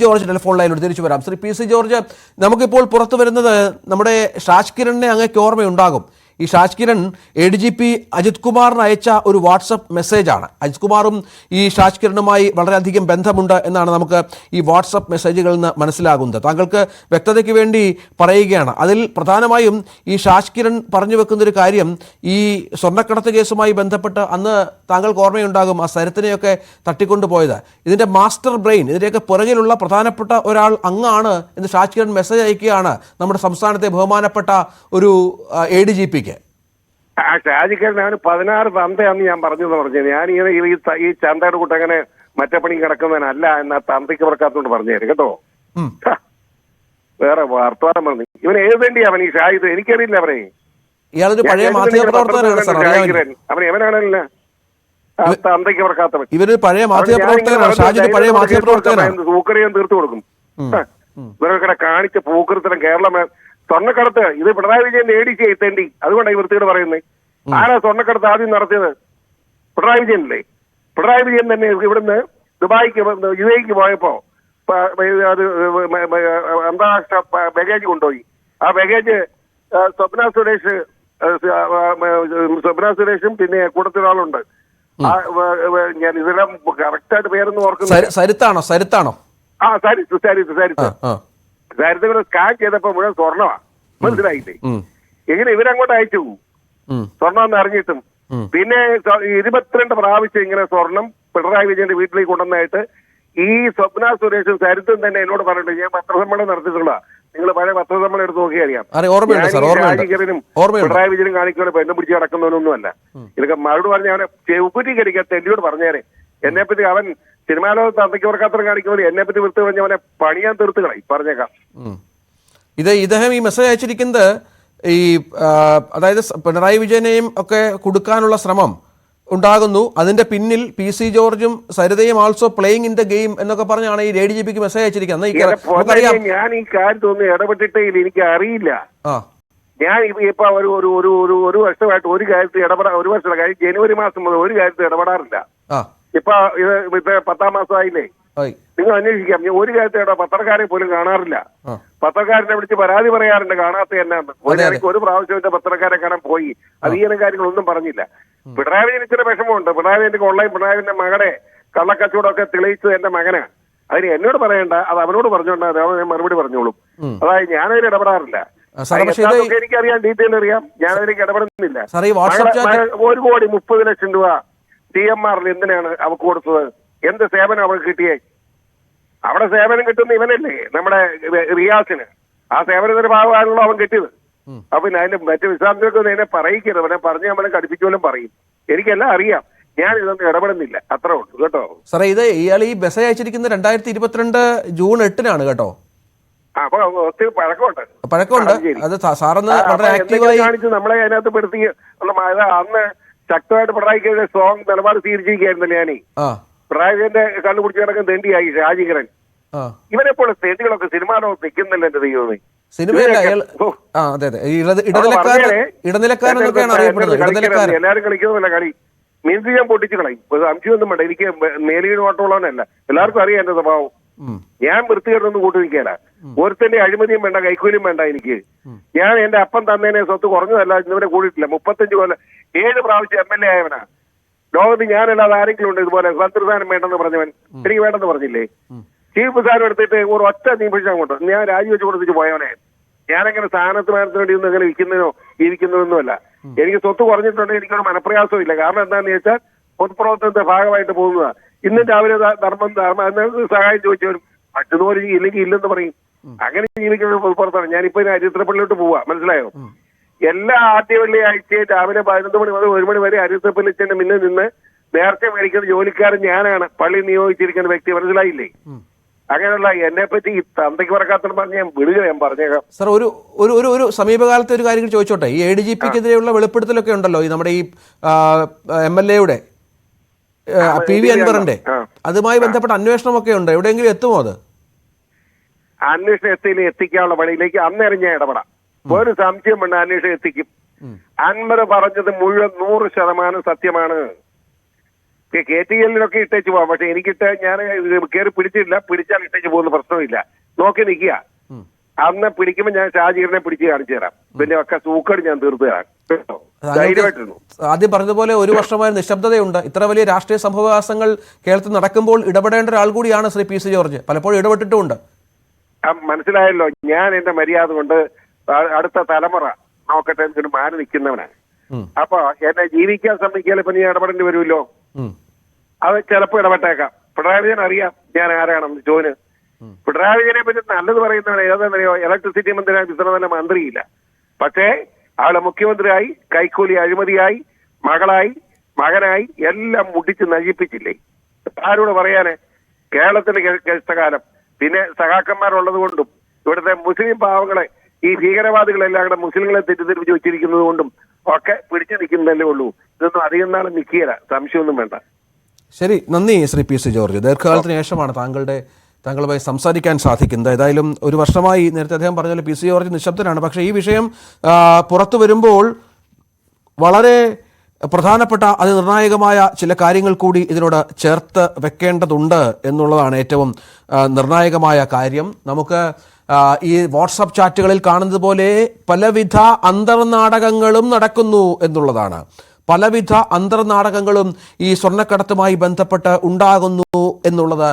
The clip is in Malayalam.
ജോർജ് ടെലിഫോൺ ലൈനിലൂടെ തിരിച്ചു വരാം. ശ്രീ പി സി ജോർജ്, നമുക്കിപ്പോൾ പുറത്തു വരുന്നത് നമ്മുടെ ഷാജ് കിരണിനെ അങ്ങേക്ക് ഓർമ്മയുണ്ടാകും. ഈ ഷാജ് കിരൺ ADGP അജിത് കുമാറിന് അയച്ച ഒരു വാട്സപ്പ് മെസ്സേജാണ്. അജിത് കുമാറും ഈ ഷാജ് കിരണുമായി വളരെയധികം ബന്ധമുണ്ട് എന്നാണ് നമുക്ക് ഈ വാട്സപ്പ് മെസ്സേജുകളിൽ നിന്ന് മനസ്സിലാകുന്നത്. താങ്കൾക്ക് വ്യക്തതയ്ക്ക് വേണ്ടി പറയുകയാണ്. അതിൽ പ്രധാനമായും ഈ ഷാജ് കിരൺ പറഞ്ഞു വെക്കുന്നൊരു കാര്യം, ഈ സ്വർണ്ണക്കടത്ത് കേസുമായി ബന്ധപ്പെട്ട് അന്ന് താങ്കൾക്ക് ഓർമ്മയുണ്ടാകും ആ സരിത്തിനെയൊക്കെ തട്ടിക്കൊണ്ടുപോയത്. ഇതിൻ്റെ മാസ്റ്റർ ബ്രെയിൻ, ഇതിൻ്റെയൊക്കെ പുറകിലുള്ള പ്രധാനപ്പെട്ട ഒരാൾ അങ്ങാണ് എന്ന് ഷാജ് കിരൺ മെസ്സേജ് അയക്കുകയാണ് നമ്മുടെ സംസ്ഥാനത്തെ ബഹുമാനപ്പെട്ട ഒരു ADGP. ഷാജിക്കാരനാണ് 16 തന്തയാന്ന് ഞാൻ പറഞ്ഞത്. ഞാൻ ഈ ചന്തയുടെ കൂട്ട് അങ്ങനെ മറ്റേ പണി കിടക്കുന്നതിനല്ല എന്നാ തന്തയ്ക്ക് പറക്കാത്തോണ്ട് പറഞ്ഞേരും കേട്ടോ. വേറെ വർത്തമാനം പറഞ്ഞു. ഇവൻ ഏതെണ്ടിയാ അവൻ ഈ ഷാഹിദ്? എനിക്കറിയില്ല അവനെ. അവൻ എവനാണല്ല തന്തയ്ക്ക് പറക്കാത്തവൻ. പൂക്കറിയാൻ തീർത്തു കൊടുക്കും. ഇവരൊക്കെ കാണിച്ച പൂക്കൃത്തരം കേരളം സ്വർണ്ണക്കടത്ത് ഇത് പിണറായി വിജയൻ ADC എത്തേണ്ടി. അതുകൊണ്ടാണ് ഈ വൃത്തിയോട് പറയുന്നത്. ആരാ സ്വർണ്ണക്കടത്ത് ആദ്യം നടത്തിയത്? പിണറായി വിജയനല്ലേ? പിണറായി വിജയൻ തന്നെ ഇവിടുന്ന് ദുബായിക്ക് UAE പോയപ്പോ അത് അന്താരാഷ്ട്ര ബാഗേജ് കൊണ്ടുപോയി. ആ ബാഗേജ് സ്വപ്ന സുരേഷും പിന്നെ കൂട്ടത്തിലൊരാളുണ്ട്. ഞാൻ ഇതെല്ലാം കറക്റ്റായിട്ട് പേരൊന്നും ഓർക്കുന്നു. സരിത്താണോ? ആ സരിത്ത് സരിത്തുകൾ സ്കാൻ ചെയ്തപ്പോ മുഴുവൻ സ്വർണ്ണമാ. മനസ്സിലായില്ലേ? എങ്ങനെ ഇവരങ്ങോട്ട് അയച്ചു സ്വർണ്ണം എന്ന് അറിഞ്ഞിട്ടും. പിന്നെ 22 പ്രാവശ്യം ഇങ്ങനെ സ്വർണം പിണറായി വിജയന്റെ വീട്ടിലേക്ക് കൊണ്ടുവന്നായിട്ട് ഈ സ്വപ്ന സുരേഷും സരിത്തും തന്നെ എന്നോട് പറഞ്ഞിട്ട് ഞാൻ പത്രസമ്മേളനം നടത്തിയിട്ടുള്ള നിങ്ങൾ പഴയ പത്രസമ്മേളനം എടുത്ത് നോക്കിയാൽ അറിയാം. രാജികരനും പിണറായി വിജയനും കാണിക്കുന്ന പെണ്ണും പിടിച്ച് കിടക്കുന്നവനൊന്നുമല്ല. ഇതൊക്കെ മറുപടി പറഞ്ഞ അവനെ ചെവുകുറ്റിക്കരിക്കാത്ത എന്നോട് പറഞ്ഞേരെ. എന്നെപ്പറ്റി അവൻ സിനിമാ ലോകത്ത് അന്തയ്ക്ക് വർക്കാത്തരം കാണിക്കുമ്പോൾ എന്നെപ്പറ്റി വൃത്തി പറഞ്ഞ അവനെ പണിയാൻ തീർത്ത് കളി പറഞ്ഞേക്കാം. ഇദ്ദേഹം ഈ മെസ്സേജ് അയച്ചിരിക്കുന്നത് ഈ അതായത് പിണറായി വിജയനെയും ഒക്കെ കൊടുക്കാനുള്ള ശ്രമം ഉണ്ടാകുന്നു, അതിന്റെ പിന്നിൽ PC ജോർജും സരിതയും also playing in the game എന്നൊക്കെ പറഞ്ഞാണ് ഈ ADGPക്ക് മെസ്സേജ് അയച്ചിരിക്കുന്നത്. ഞാൻ ഈ കാര്യത്തൊന്നും ഇടപെട്ടിട്ടേ ഇല്ല, എനിക്ക് അറിയില്ല. ഞാൻ ഇപ്പൊ ഒരു വർഷമായിട്ട് ഒരു കാര്യത്തിൽ ഒരു വർഷം കാര്യം ജനുവരി മാസം മുതൽ ഒരു കാര്യത്തിൽ ഇടപെടാറില്ല. ഇപ്പൊ 10ാം മാസമായില്ലേ? നിങ്ങൾ അന്വേഷിക്കാം. ഒരു കാര്യത്തെ പത്രക്കാരെ പോലും കാണാറില്ല. പത്രക്കാരനെ വിളിച്ച് പരാതി പറയാറുണ്ട് കാണാത്ത എന്നാന്ന്. ഒരു പ്രാവശ്യം എന്റെ പത്രക്കാരെ കാണാൻ പോയി. അധികം കാര്യങ്ങളൊന്നും പറഞ്ഞില്ല. പിണറായി വിജയൻ ഇച്ചിരി വിഷമമുണ്ട്. പിണറായി വിജയന്റെ കൊള്ളയും പിണറായിന്റെ മകനെ കള്ളക്കച്ചവടമൊക്കെ തെളിയിച്ചത് എന്റെ മകനാ. അതിന് എന്നോട് പറയണ്ട, അത് അവനോട് പറഞ്ഞോണ്ടാ ഞാൻ മറുപടി പറഞ്ഞോളും. അതായത് ഞാനതിൽ ഇടപെടാറില്ല. എനിക്കറിയാം, ഡീറ്റെയിൽ അറിയാം. ഞാനതിലേക്ക് ഇടപെടുന്നില്ല. 1,30,00,000 രൂപ TMRൽ എന്തിനാണ് അവർക്ക് കൊടുത്തത്? എന്ത് സേവനം അവർക്ക് കിട്ടിയേ? അവിടെ സേവനം കിട്ടുന്ന ഇവനല്ലേ, നമ്മുടെ റിയാസിന്. ആ സേവനത്തിന്റെ ഭാഗമാണല്ലോ അവൻ കിട്ടിയത്. അപ്പൊ പിന്നെ അതിന്റെ മറ്റു വിശദാംശങ്ങൾക്ക് എന്നെ പറയിക്കരുത്. അവനെ പറഞ്ഞ് അവനെ കടുപ്പിച്ചോലും പറയും. എനിക്കെല്ലാം അറിയാം. ഞാൻ ഇതൊന്നും ഇടപെടുന്നില്ല. അത്ര ഉള്ളൂ കേട്ടോ. സാറേ, ഇത് ഇയാൾ ഈ മെസ്സേജ് അയച്ചിരിക്കുന്നത് 2022 ജൂൺ 8-നാണ് കേട്ടോ. അപ്പൊ ഒത്തിരി പഴക്കമുണ്ട്. അത് സാറന്ന് വളരെ ആക്റ്റീവായി കാണിച്ച് നമ്മളെ അതിനകത്ത് പെടുത്തി. അന്ന് ശക്തമായിട്ട് പിണറായിക്കെതിരെ സ്ട്രോങ് നിലപാട് സ്വീകരിച്ചിരിക്കുകയായിരുന്നല്ലേ ഞാനീ. പിണറായി വിജയന്റെ കണ്ടുപിടിച്ച് കിടക്കുന്ന തെണ്ടിയായി ഷാജികരൻ. ഇവനെപ്പോലെ തെണ്ടികളൊക്കെ സിനിമാ ലോകത്ത് നിൽക്കുന്നില്ല എന്റെ ദൈവമേ. എല്ലാരും കളിക്കുന്നതല്ല കളി. മീൻസ് ഞാൻ പൊട്ടിച്ചു കളയും. സംശയമൊന്നും വേണ്ട. എനിക്ക് മേലിന് ഓട്ടമുള്ളവനല്ല. എല്ലാവർക്കും അറിയാം എന്റെ സ്വഭാവം. ഞാൻ വൃത്തികേടൊന്നും കൂട്ടി നിൽക്കാല. ഒരുത്തന്റെ അഴിമതിയും വേണ്ട, കൈക്കൂലിയും വേണ്ട എനിക്ക്. ഞാൻ എന്റെ അപ്പം തന്നേനെ സ്വത്ത് കുറഞ്ഞതല്ല ഇന്നിവരെ കൂടിയിട്ടില്ല. 35 കൊല്ലം 7 പ്രാവശ്യം MLA ആയവനാ. ലോകത്ത് ഞാനല്ലാതെ ആരെങ്കിലും ഉണ്ട് ഇതുപോലെ മന്ത്രിസ്ഥാനം വേണ്ടെന്ന് പറഞ്ഞവൻ? എനിക്ക് വേണ്ടെന്ന് പറഞ്ഞില്ലേ? ചീഫ് സ്ഥാനം എടുത്തിട്ട് ഒരു ഒറ്റ നിമിഷം അങ്ങോട്ട് ഞാൻ രാജിവെച്ച് കൊടുത്തിട്ട് പോയവനെ. ഞാനങ്ങനെ സ്ഥാനത്ത് വേണ്ടി ഒന്നും അങ്ങനെ ഇരിക്കുന്നതൊന്നുമല്ല. എനിക്ക് സ്വത്ത് കുറഞ്ഞിട്ടുണ്ടെങ്കിൽ എനിക്കൊരു മനപ്രയാസവും ഇല്ല. കാരണം എന്താണെന്ന് വെച്ചാൽ പൊതുപ്രവർത്തനത്തിന്റെ ഭാഗമായിട്ട് പോകുന്നതാ. ഇന്നും രാവിലെ ധർമ്മം സഹായം ചോദിച്ചവരും മറ്റൊന്നും ഇല്ലെങ്കിൽ ഇല്ലെന്ന് പറയും. അങ്ങനെ ജീവിക്കുന്ന പൊതുപ്രവർത്തനം. ഞാനിപ്പോ അരിത്രപ്പള്ളിലോട്ട് പോവാ. മനസ്സിലായോ? എല്ലാ ആദ്യ വെള്ളിയാഴ്ചയും രാവിലെ 11 മണി മുതൽ 1 മണി വരെ അരിത്രപ്പള്ളിച്ചന്റെ മുന്നിൽ നിന്ന് നേരത്തെ മേടിക്കുന്ന ജോലിക്കാരൻ ഞാനാണ്. പള്ളി നിയോഗിച്ചിരിക്കുന്ന വ്യക്തി. മനസ്സിലായില്ലേ? അങ്ങനെയുള്ള എന്നെ പറ്റി ഈ തന്തയ്ക്ക് പറക്കാത്ത പറഞ്ഞ് ഞാൻ വിടുക. ഞാൻ പറഞ്ഞേക്കാം സാർ. ഒരു സമീപകാലത്തെ ഒരു കാര്യം ചോദിച്ചോട്ടെ. ഈ ADGPക്കെതിരെയുള്ള വെളിപ്പെടുത്തലൊക്കെ ഉണ്ടല്ലോ, ഈ നമ്മുടെ ഈ MLA-യുടെ PV അൻവറിന്റെ, അതുമായി ബന്ധപ്പെട്ട അന്വേഷണമൊക്കെ ഉണ്ട്. എവിടെയെങ്കിലും എത്തുമോ അത്? അന്വേഷണം എത്തിക്കാനുള്ള വഴിയിലേക്ക് അന്നേരം ഞാൻ ഇടപെടാം. ഒരു സംശയം വേണ്ട, അന്വേഷണം എത്തിക്കും. അൻവർ പറഞ്ഞത് മുഴുവൻ 100% സത്യമാണ്. KTL-ലൊക്കെ ഇട്ടേച്ച് പോവാം. പക്ഷെ എനിക്കിട്ട് ഞാൻ കയറി പിടിച്ചിട്ടില്ല. പിടിച്ചാൽ ഇട്ടേച്ച് പോകുന്ന പ്രശ്നമില്ല. നോക്കി നിൽക്കുക. അന്ന് പിടിക്കുമ്പോൾ ഞാൻ ഷാജിറിനെ പിടിച്ച് കാണിച്ചു തരാം. പിന്നെ ഒക്കെ സൂക്കട് ഞാൻ തീർത്തു തരാം. ധൈര്യമായിട്ടിരുന്നു. ആദ്യം പറഞ്ഞതുപോലെ ഒരു വർഷമായ നിശബ്ദതയുണ്ട്. ഇത്ര വലിയ രാഷ്ട്രീയ സംഭവവികാസങ്ങൾ കേരളത്തിൽ നടക്കുമ്പോൾ ഇടപെടേണ്ട ഒരാൾ കൂടിയാണ് ശ്രീ PC ജോർജ്. പലപ്പോഴും ഇടപെട്ടിട്ടുമുണ്ട്. മനസ്സിലായല്ലോ. ഞാൻ എന്റെ മര്യാദ കൊണ്ട് അടുത്ത തലമുറ നോക്കട്ടെ എന്നിട്ട് മാറി നിൽക്കുന്നവനാണ്. അപ്പൊ എന്നെ ജീവിക്കാൻ സമ്മതിക്കാൽ ഇപ്പൊ നീ ഇടപെടേണ്ടി വരുമല്ലോ. അത് ചിലപ്പോ ഇടപെട്ടേക്കാം. പിണറായി വിജയൻ അറിയാം ഞാൻ ആരാണെന്ന്. ചോന് പിണറായി വിജയനെ പറ്റി നല്ലത് പറയുന്നതാണ്. ഏതാണെന്നറിയോ? ഇലക്ട്രിസിറ്റി മന്ത്രിയായി ഇത്ര നല്ല മന്ത്രിയില്ല. പക്ഷേ ആളെ മുഖ്യമന്ത്രിയായി, കൈക്കൂലി അഴിമതിയായി, മകളായി, മകനായി എല്ലാം മുടിച്ച് നശിപ്പിച്ചില്ലേ? ആരോട് പറയാന്? കേരളത്തിന്റെ കഷ്ടകാലം. പിന്നെ സഖാക്കന്മാരുള്ളത് കൊണ്ടും ഇവിടുത്തെ മുസ്ലിം പാവങ്ങളെ, ഈ ഭീകരവാദികളെല്ലാം കൂടെ മുസ്ലിങ്ങളെ തെറ്റിദ്ധരിപ്പിച്ച് വെച്ചിരിക്കുന്നത് കൊണ്ടും ഒക്കെ പിടിച്ചു നിൽക്കുന്നതല്ലേ ഉള്ളൂ. ഇതൊന്നും അധികം നാളെ നിൽക്കില്ല. സംശയമൊന്നും വേണ്ട. ശരി, നന്ദി ശ്രീ PC ജോർജ്. ദീർഘകാലത്തിന് ശേഷമാണ് താങ്കളുമായി സംസാരിക്കാൻ സാധിക്കുന്നത്. ഏതായാലും ഒരു വർഷമായി, നേരത്തെ അദ്ദേഹം പറഞ്ഞ PC ജോർജ് നിശബ്ദനാണ്. പക്ഷേ ഈ വിഷയം പുറത്തു വരുമ്പോൾ വളരെ പ്രധാനപ്പെട്ട അതിനിർണായകമായ ചില കാര്യങ്ങൾ കൂടി ഇതിനോട് ചേർത്ത് വെക്കേണ്ടതുണ്ട് എന്നുള്ളതാണ് ഏറ്റവും നിർണായകമായ കാര്യം. നമുക്ക് ഈ വാട്സാപ്പ് ചാറ്റുകളിൽ കാണുന്നത് പോലെ പലവിധ അന്തർനാടകങ്ങളും നടക്കുന്നു എന്നുള്ളതാണ്. പലവിധ അന്തർനാടകങ്ങളും ഈ സ്വർണ്ണക്കടത്തുമായി ബന്ധപ്പെട്ട് ഉണ്ടാകുന്നു എന്നുള്ളത്